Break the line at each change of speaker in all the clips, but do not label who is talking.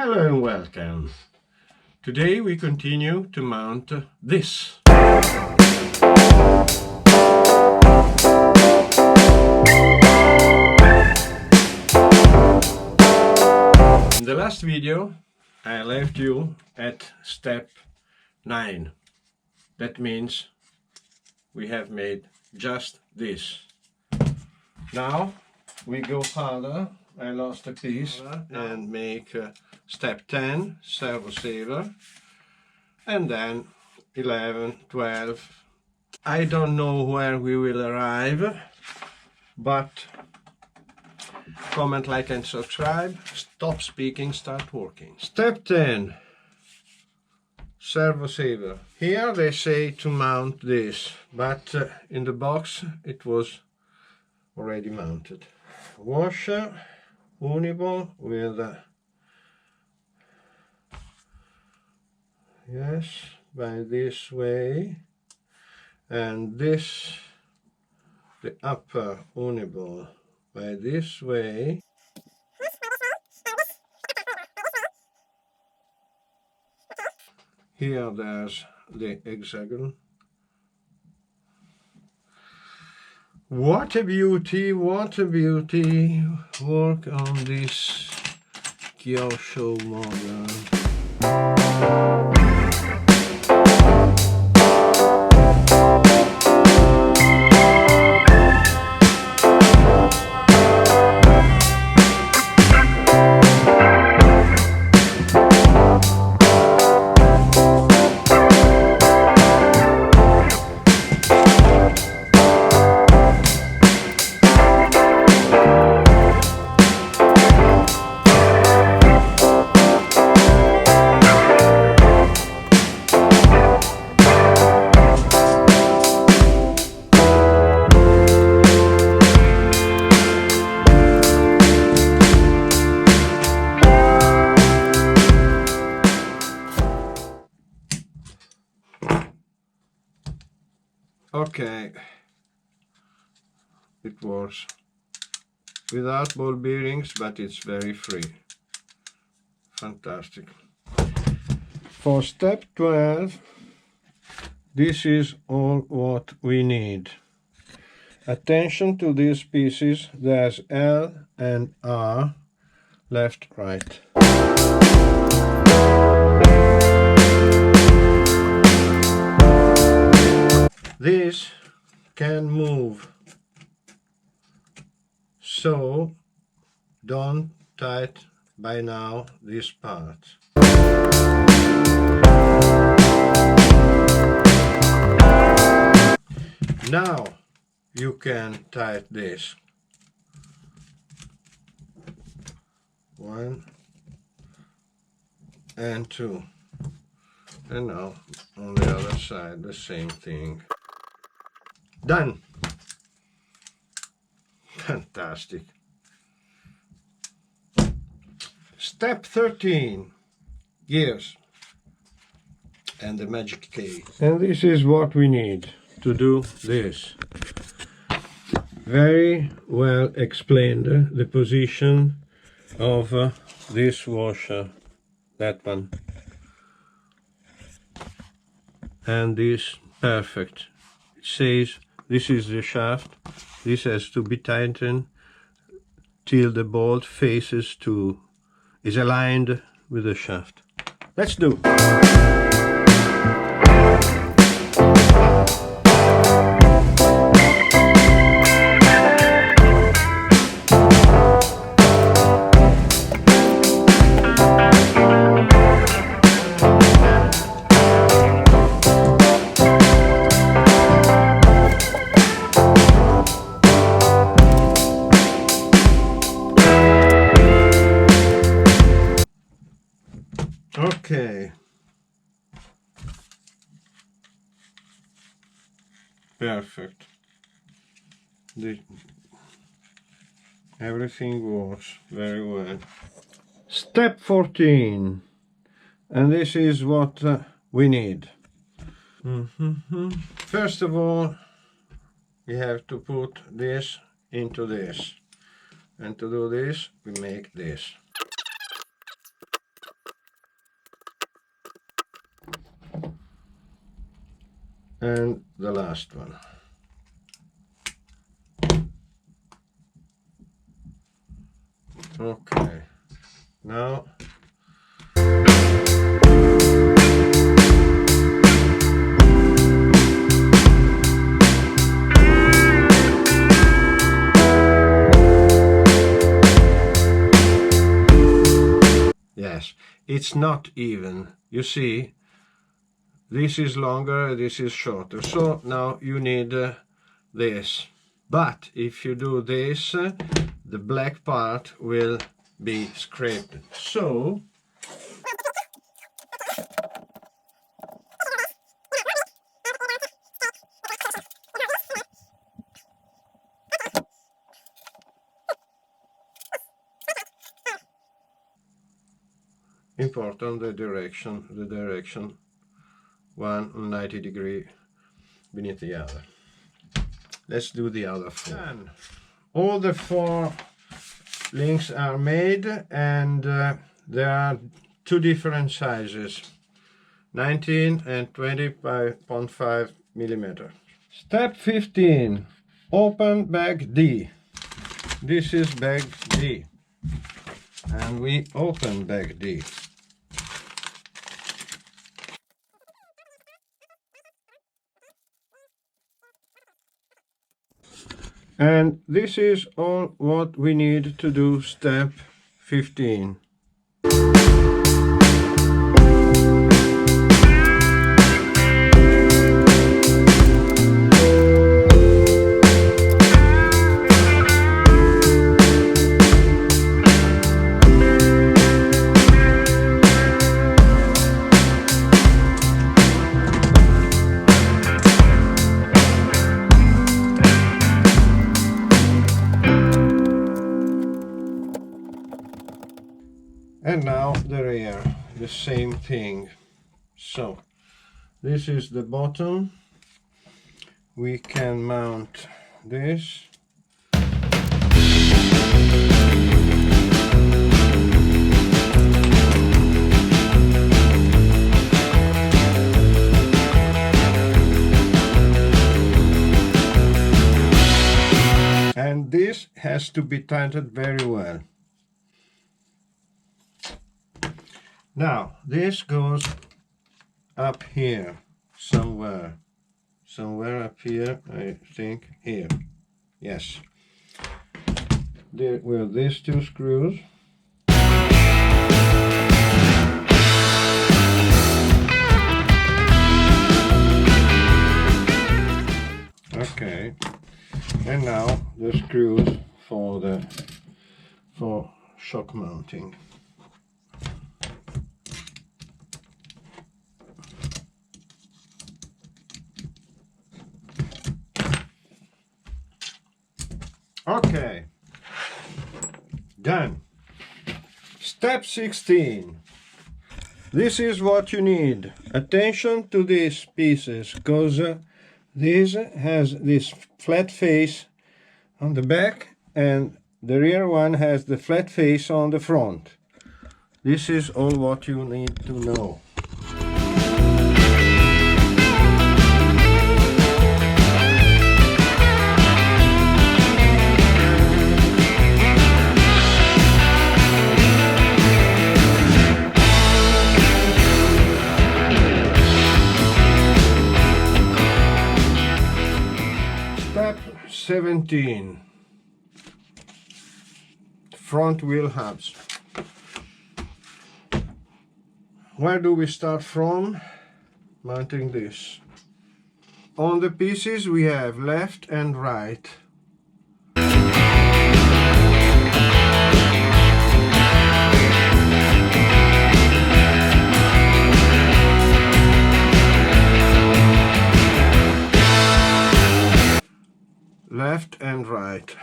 Hello and welcome. Today we continue to mount this. In the last video I left you at step 9. That means we have made just this. Now we go further. I lost a piece and make step 10, servo saver, and then 11, 12. I don't know where we will arrive, but comment, like and subscribe. Stop speaking, start working. Step 10, servo saver. Here they say to mount this, but in the box it was already mounted. Washer, uniball with yes, by this way, and this, the upper uniball by this way. Here there's the hexagon. What a beauty, what a beauty. Work on this Kyosho model. Okay, it works without ball bearings, but it's very free. Fantastic. For step 12, this is all what we need. Attention to these pieces, there's L and R, left, right. This can move, so don't tight by now this part. Now you can tight this. 1 and 2, and now on the other side the same thing. Done. Fantastic. Step 13, gears and the magic key. And this is what we need to do this. Very well explained, the position of this washer, that one, and this, perfect. It says this is the shaft. This has to be tightened till the bolt faces to, is aligned with the shaft. Let's do. Okay. Perfect. Everything works very well. Step 14. And this is what we need. First of all, you have to put this into this. And to do this, we make this. And the last one. Okay, now yes, it's not even. You see, this is longer, this is shorter. So now you need this. But if you do this, the black part will be scraped. So important the direction, one 90 degree beneath the other. Let's do the other four. Done. All the four links are made, and there are two different sizes, 19 and 20.5 millimeter. Step 15, open bag D. This is bag D, and we open bag D. And this is all what we need to do step 15. And now the rear, the same thing. So this is the bottom. We can mount this. And this has to be tightened very well. Now, this goes up here, somewhere up here, I think, here, yes. There were these two screws. Okay, and now the screws for shock mounting. Okay, done. Step 16. This is what you need. Attention to these pieces, because this has this flat face on the back and the rear one has the flat face on the front. This is all what you need to know. Step 17. Front wheel hubs. Where do we start from? Mounting this. On the pieces we have left and right. Left and right.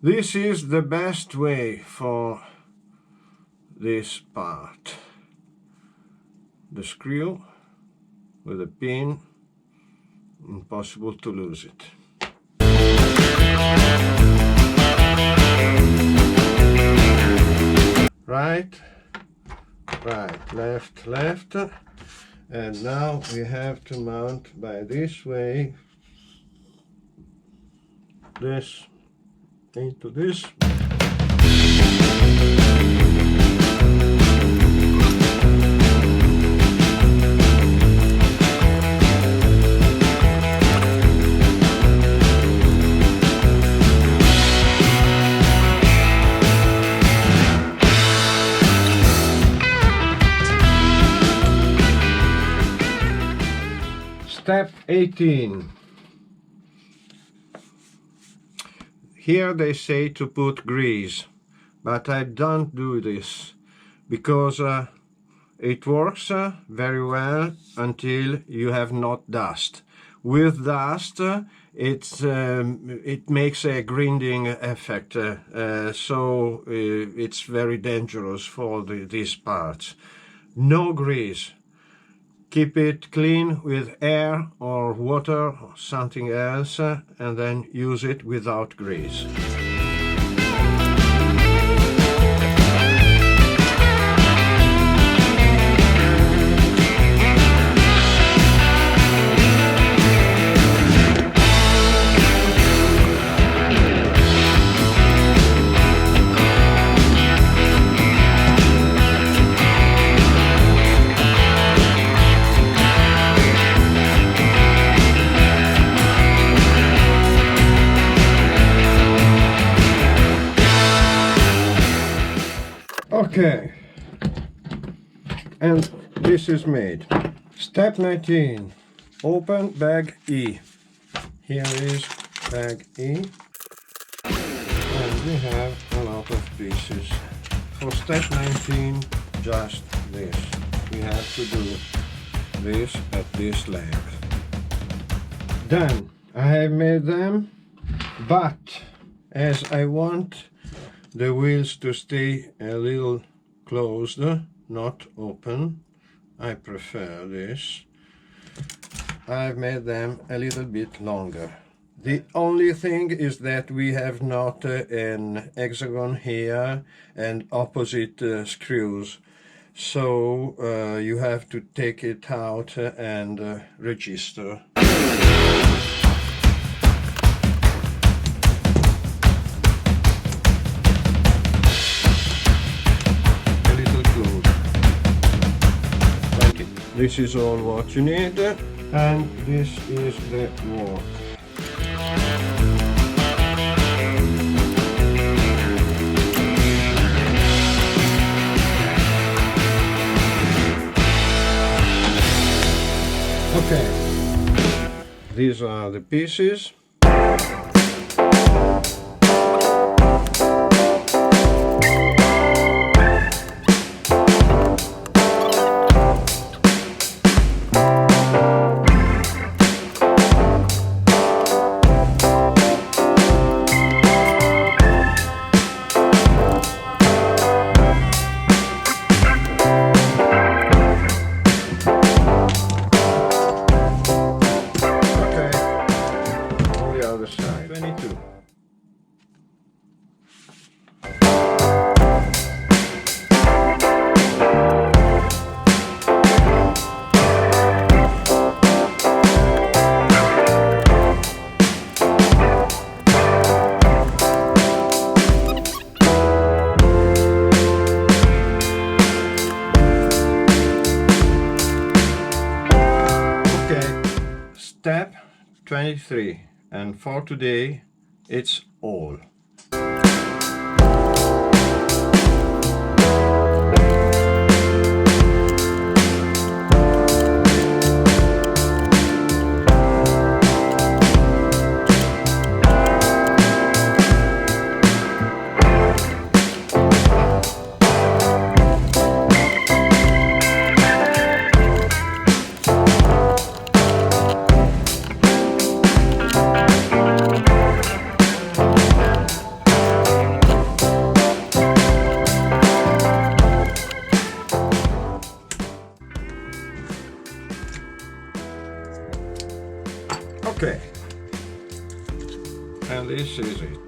This is the best way for this part. The screw with a pin, impossible to lose it. Right, right, left, left, and now we have to mount by this way, this into this. Step 18. Here they say to put grease, but I don't do this because it works very well until you have not dust. With dust it makes a grinding effect, so it's very dangerous for these parts. No grease. Keep it clean with air or water or something else, and then use it without grease. Okay, and this is made. Step 19. Open bag E. Here is bag E, and we have a lot of pieces. For step 19, just this. We have to do this at this length. Done. I have made them, but as I want the wheels to stay a little closed, not open, I prefer this. I've made them a little bit longer. The only thing is that we have not an hexagon here and opposite screws, so you have to take it out and register. This is all what you need, and this is the work. Okay, these are the pieces. Step 23, and for today it's all. Okay, and this is it.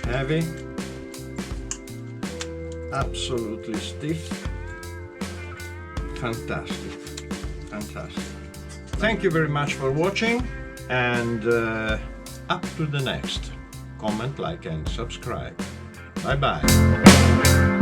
Heavy, absolutely stiff, fantastic, fantastic. Thank you very much for watching, and up to the next. Comment, like and subscribe. Bye bye.